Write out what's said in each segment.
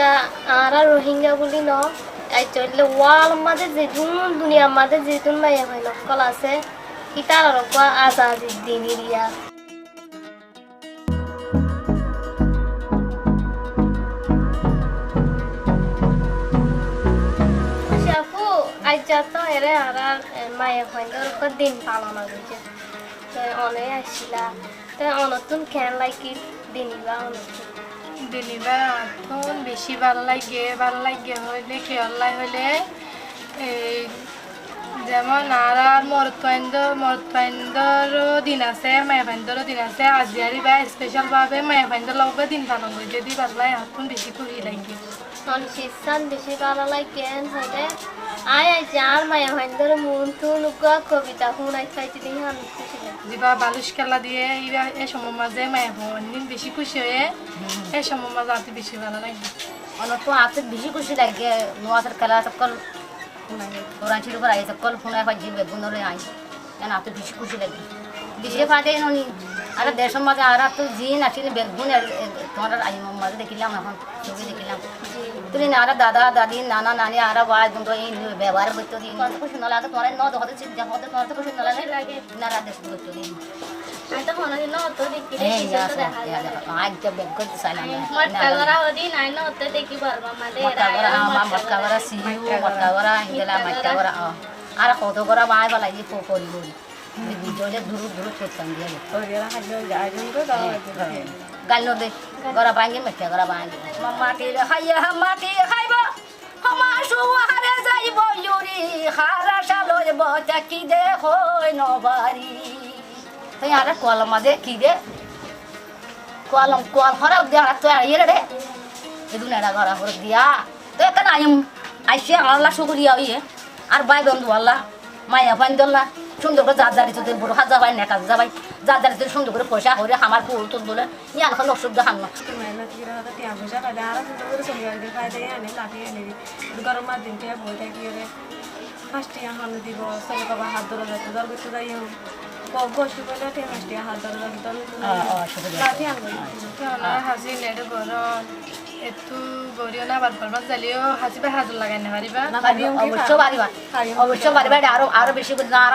আইজা আরা রোহিঙ্গা বলি ন আইজা হইলে ওয়াল মাঝে যেতুন দুনিয়ার মাঝে যেতুন মাইয়া ভাই নকল আছে ইতার রকম আজাদি দিন ইরিয়া শাফু আইজা তো এরে আরার মাইয়া ভাই নকল দিন পালন হইছে তো অনে আসিলা তো অনতুন কেন লাইকি দিনিবা অনতুন দিনিবা এখন বেশি ভাল লাগে হইলে কি অল্লাই হইলে এই যেমন আর মরতপাইন্দরও দিন আছে মায়াপাইন্দরও দিন আছে আজিয়ারি বা স্পেশাল ভাবে মায়াপাইন্দর লগে দিন পালন করি যদি পারলাই এখন বেশি খুশি লাগে শিশান বেশি ভালো লাগে হইলে আয় যার মায়াপাইন্দর মন তুন কবিতা শুনাই খাইতে দিই হান খুশি লাগে দিবা বালুশ খেলা দিয়ে ইবা এই সময় মাঝে মায়াপাইন বেশি খুশি হয়ে এই সময় মাঝে আতে বেশি ভালো লাগে অনেক আতে বেশি খুশি লাগে নোয়াদের খেলা সকল কোরআন শরীফ আই সকল ফোনে পাইছি বেগুনরে আই কেন আতে বেশি খুশি লাগে বেশি ফাটে ননি আর দেশের মাঝে আর তো জিন আসিনি বেগুন তোমার আই মাঝে দেখিলাম এখন ছবি দেখিলাম তুমি না দাদা দাদি নানা নানি আর ভাই বন্ধু এই ব্যবহার করতে দিই খুশি না লাগে তোমার ন দেখতে চিন্তা হতে তোমার তো খুশি না লাগে না রাত দেশ করতে দিই আমি তো মনে দিন অত দেখি আজকে বেগ করতে চাইলাম মটকাগরা হদি নাই না অত দেখি পারবা মানে মটকাগরা সিও মটকাগরা ইন্দলা মটকাগরা আর কত করা বাই বলাই দি পড়ি বলি ভিডিওলে দূর করতাম দিয়ে গাল দে গরা বাঙ্গি মটকাগরা বাঙ্গি মাটি খাইবা আমার সুহারে যাইব ইউরি হারা সালয় বটা কি দে হই নবারি তাই আর কলম মাঝে কি দে কল হরা দিয়া তো ইয়ে রে এদু নেড়া ঘরা হর দিয়া তো এখানে আইসে আল্লাহ শুকরিয়া ইয়ে আর বাই বন্ধু আল্লাহ মায়া পাইন্দল্লা সুন্দর করে যার তো বড় হাজা ভাই নেকা যাবাই যার তো সুন্দর করে পয়সা হরে আমার ফুল তুল বলে ইয়ান কোনো অসুবিধা হান না মেহনত করে হয়তো টিয়া পয়সা পাইলে আর সুন্দর করে চলি আসবে ফায়দা আনে লাফিয়ে আনে গরমের দিন টিয়া বই থাকি রে ফার্স্টিয়া হান দিব চলে বাবা হাত ধরে যাচ্ছে দর করতে যাই গোষ্ঠী বলে টিয়া ফার্স্টিয়া হাত ধরে যাবে তখন লাফিয়ে আনবে হাজি নেড়ে গরম একটু গরিও না বাদ পারবা জালিও হাজিবা হাজর লাগাই না পারিবা অবশ্য পারিবা আরো বেশি করে না আর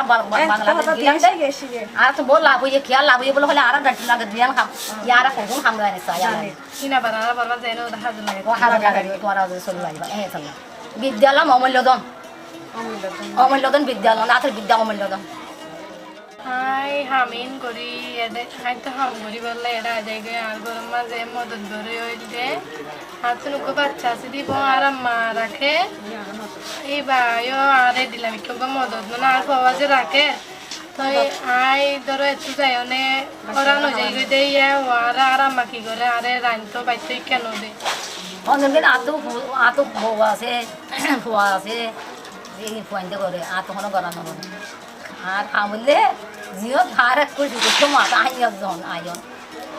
আর তো বল লাভ হয়ে খেয়াল লাভ হয়ে বলে হলে আর ডাক্তার লাগে দিয়ান খাম ইয়ার কখন খাম গায় চাই কিনা বানারা পারবা যাই না হাজর লাগে হাজার লাগাই তোমার চলে লাগবে হ্যাঁ চলে বিদ্যালয় অমূল্যদন বিদ্যালয় না বিদ্যা অমূল্যদন হাই হামিন করি এডে হাই তো হাম করি বললে এডা জায়গায় আর গরম মাঝে মদত ধরে হইলে হাত নুকো বাচ্চা আছে দিব আর মা রাখে এই ভাইও আরে দিলাম কেউ মদত না আর বাবা যে রাখে তো আই ধরো একটু যাই অনে ওরানো জায়গায় দেই আর আম্মা কি করে আরে রান তো বাইতে কেন দে অনেকদিন আতো বউ আছে ফুয়া আছে এই ফুয়াইতে করে আতো গড়ানো করে আর আমলে জিও ধার করে দিতে মাথা আইজন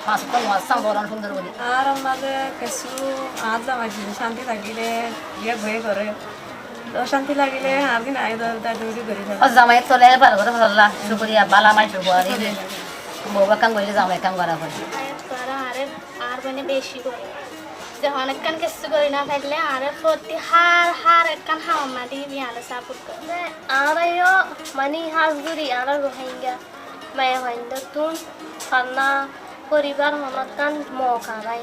পাঁচটা মাছ বরণ সুন্দর করে আর আমাদের কিছু আজ জামাইছিল শান্তি থাকিলে ইয়ে ভয়ে করে অশান্তি লাগিলে আর দিন আই দাদি করে জামাই চলে ভালো করে ভাল্লা শুকরিয়া বালা মাই শুকুয়ারি বউবা কাম করলে জামাই কাম করা হয় আর মানে বেশি করে যে অনেকক্ষণ কিছু করি না থাকলে আর প্রতি হার একখান হাওয়া মাটি বিয়ালে সাপোর্ট করে আরও মানে হাজগুড়ি আর রোহিঙ্গা মায়া ভাইন্দ তুন খান্না পরিবার হনকান মকারাই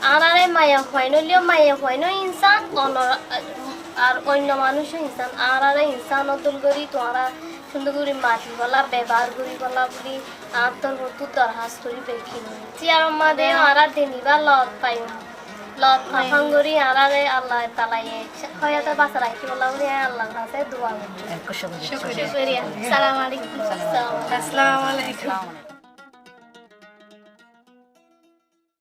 আর মায়া হইন ইনসান আর অন্য মানুষও ইনসান আর ইনসান অতুল করি তোরা সুন্দর করে মাটি বলা ব্যবহার করি বলা বলি আর তোর তুই দরখাস্ত করি দেখি চিয়ার মাদে আর দিনিবা লত পাই লত ফাঙ্গরি আরারে আল্লাহ তালাই হয়তো বাসা রাখি বলা বলি আল্লাহর কাছে দোয়া করি শুকরিয়া আসসালামু আলাইকুম আসসালামু আলাইকুম